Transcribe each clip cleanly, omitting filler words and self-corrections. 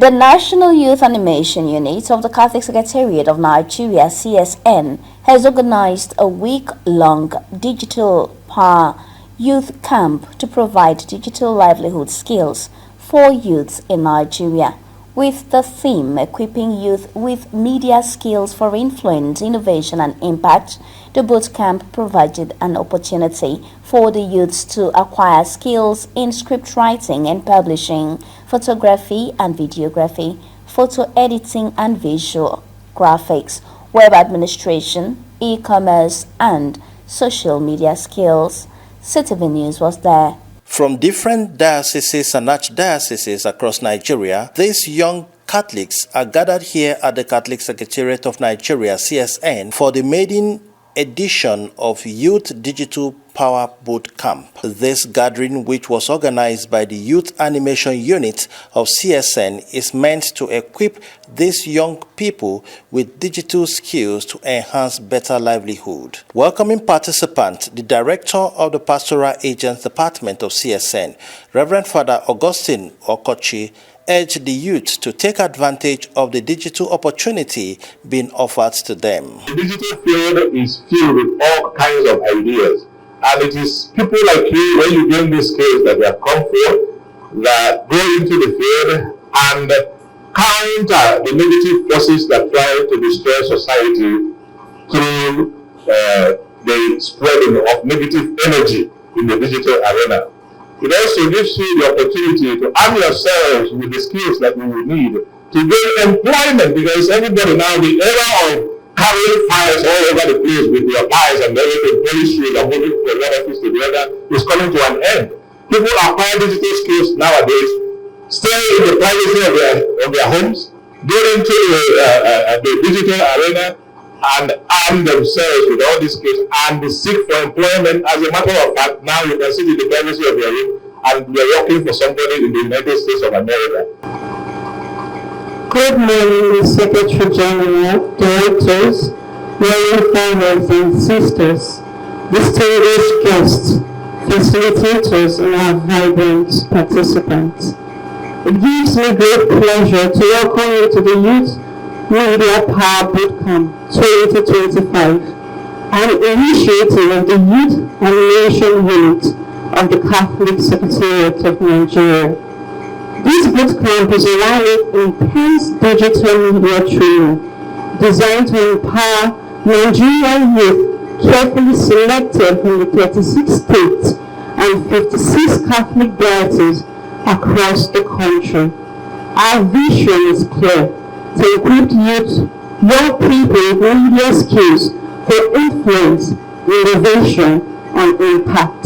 The National Youth Animation Unit of the Catholic Secretariat of Nigeria, CSN, has organized a week-long digital power youth camp to provide digital livelihood skills for youths in Nigeria, with the theme Equipping Youth with Media Skills for Influence, Innovation and Impact. The boot camp provided an opportunity for the youths to acquire skills in script writing and publishing, photography and videography, photo editing and visual graphics, web administration, e-commerce and social media skills. CTV News was there. From different dioceses and archdioceses across Nigeria, these young Catholics are gathered here at the Catholic Secretariat of Nigeria, CSN, for the maiden edition of Youth Digital Power Boot Camp. This gathering, which was organized by the Youth Animation Unit of CSN, is meant to equip these young people with digital skills to enhance better livelihood. Welcoming participants, the Director of the Pastoral Agents Department of CSN, Reverend Father Augustine Okochi, urged the youth to take advantage of the digital opportunity being offered to them. The digital field is filled with all kinds of ideas, and it is people like you, when you gain these skills, that have come forth, that go into the field and counter the negative forces that try to destroy society through the spreading of negative energy in the digital arena. It also gives you the opportunity to arm yourselves with the skills that you will need to gain employment, because everybody now, the era of carrying files all over the place with your eyes and everything, police shoes and moving from one office to the other, is coming to an end. People acquire digital skills nowadays, stay in the privacy of their homes, get into the digital arena, and arm themselves with all these skills and seek for employment. As a matter of fact, now you can sit in the privacy of your room and you're working for somebody in the United States of America. Good morning, Secretary General, Directors, Royal Fathers and Sisters, distinguished guests, facilitators, and our vibrant participants. It gives me great pleasure to welcome you to the Youth Media Power Bootcamp 2025, an initiative of the Youth Animation Unit of the Catholic Secretariat of Nigeria. This bootcamp is a one-week intense digital media training designed to empower Nigerian youth carefully selected from the 36 states and 56 Catholic dioceses across the country. Our vision is clear: to equip youth, young people with media skills for influence, innovation, and impact.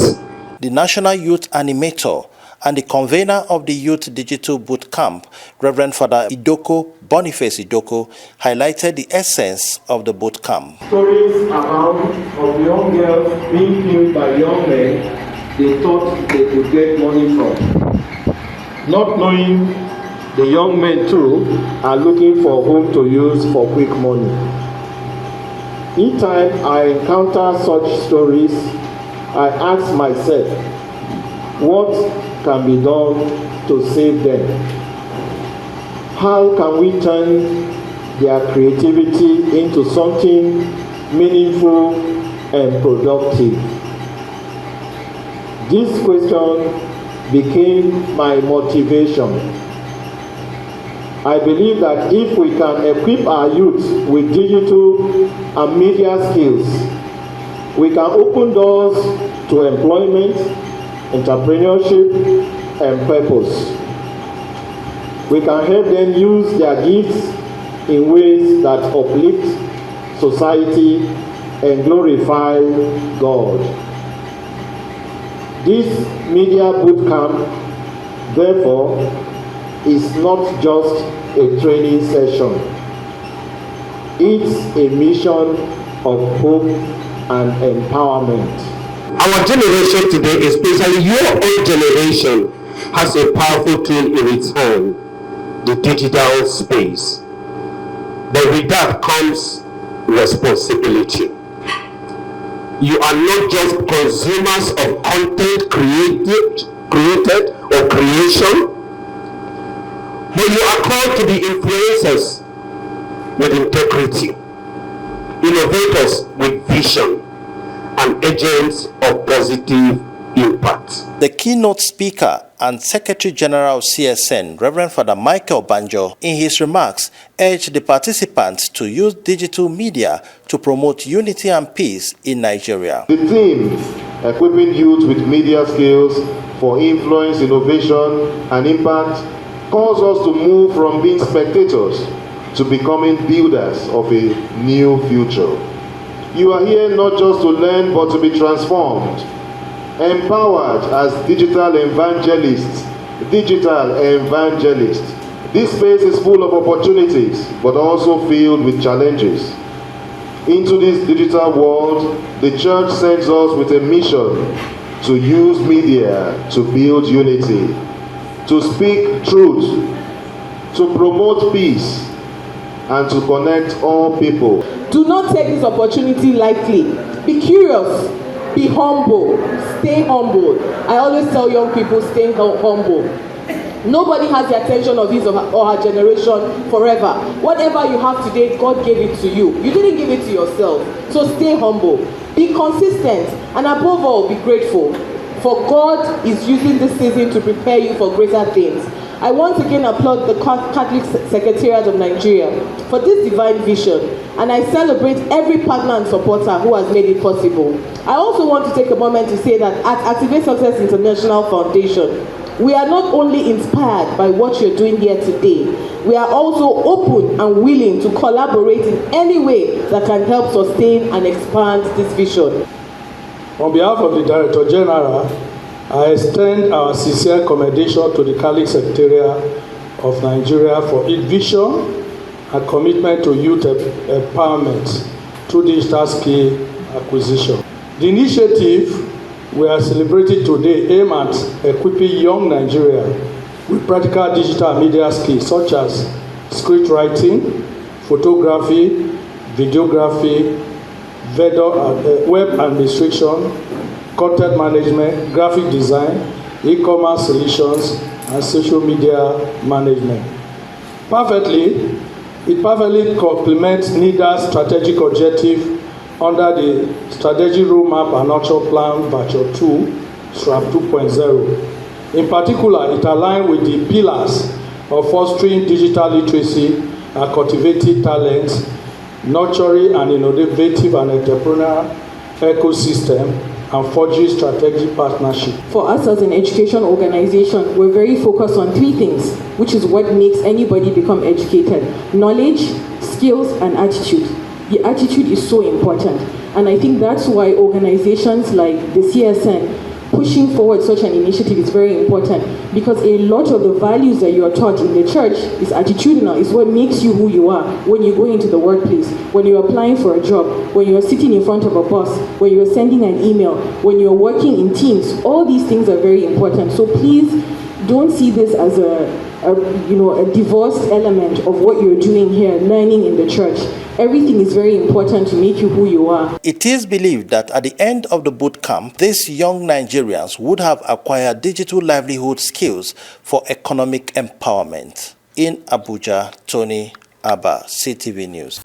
The National Youth Animator and the convener of the Youth Digital Boot Camp, Reverend Father Boniface Idoko, highlighted the essence of the boot camp. Stories about of young girls being killed by young men they thought they could get money from. Not knowing the young men too are looking for whom to use for quick money. Each time I encounter such stories, I ask myself, what can be done to save them? How can we turn their creativity into something meaningful and productive? This question became my motivation. I believe that if we can equip our youth with digital and media skills, we can open doors to employment, entrepreneurship, and purpose. We can help them use their gifts in ways that uplift society and glorify God. This media bootcamp, therefore, is not just a training session. It's a mission of hope and empowerment. Our generation today, especially your own generation, has a powerful tool in its hand, the digital space. But with that comes responsibility. You are not just consumers of content created or creation, but you are called to be influencers with integrity, innovators with vision, and agents of positive impact. The keynote speaker and Secretary General of CSN, Reverend Father Michael Banjo, in his remarks, urged the participants to use digital media to promote unity and peace in Nigeria. The theme, equipping youth with media skills for influence, innovation, and impact, calls us to move from being spectators to becoming builders of a new future. You are here not just to learn, but to be transformed, empowered as digital evangelists. This space is full of opportunities, but also filled with challenges. Into this digital world, the church sends us with a mission to use media to build unity, to speak truth, to promote peace, and to connect all people. Do not take this opportunity lightly. Be curious, be humble, stay humble. I always tell young people, stay humble. Nobody has the attention of his or her generation forever. Whatever you have today, God gave it to you. You didn't give it to yourself. So stay humble, be consistent, and above all, be grateful. For God is using this season to prepare you for greater things. I once again applaud the Catholic Secretariat of Nigeria for this divine vision, and I celebrate every partner and supporter who has made it possible. I also want to take a moment to say that at Activate Success International Foundation, we are not only inspired by what you're doing here today, we are also open and willing to collaborate in any way that can help sustain and expand this vision. On behalf of the Director General, I extend our sincere commendation to the Catholic Secretariat of Nigeria for its vision and commitment to youth empowerment through digital skill acquisition. The initiative we are celebrating today aims at equipping young Nigerians with practical digital media skills such as script writing, photography, videography, web administration, content management, graphic design, e-commerce solutions, and social media management. It perfectly complements NIDA's strategic objective under the Strategic Roadmap and Action Plan Virtual 2, SRAP 2.0. In particular, it aligns with the pillars of fostering digital literacy and cultivating talents, nurturing an innovative and entrepreneurial ecosystem, and forging strategic partnership. For us as an education organization, we're very focused on three things, which is what makes anybody become educated: knowledge, skills, and attitude. The attitude is so important, and I think that's why organizations like the CSN pushing forward such an initiative is very important, because a lot of the values that you are taught in the church is attitudinal. It's what makes you who you are when you go into the workplace, when you're applying for a job, when you're sitting in front of a boss, when you're sending an email, when you're working in teams. All these things are very important. So please don't see this as a divorced element of what you're doing here, learning in the church. Everything is very important to make you who you are. It is believed that at the end of the boot camp, these young Nigerians would have acquired digital livelihood skills for economic empowerment. In Abuja, Tony Abba, CTV News.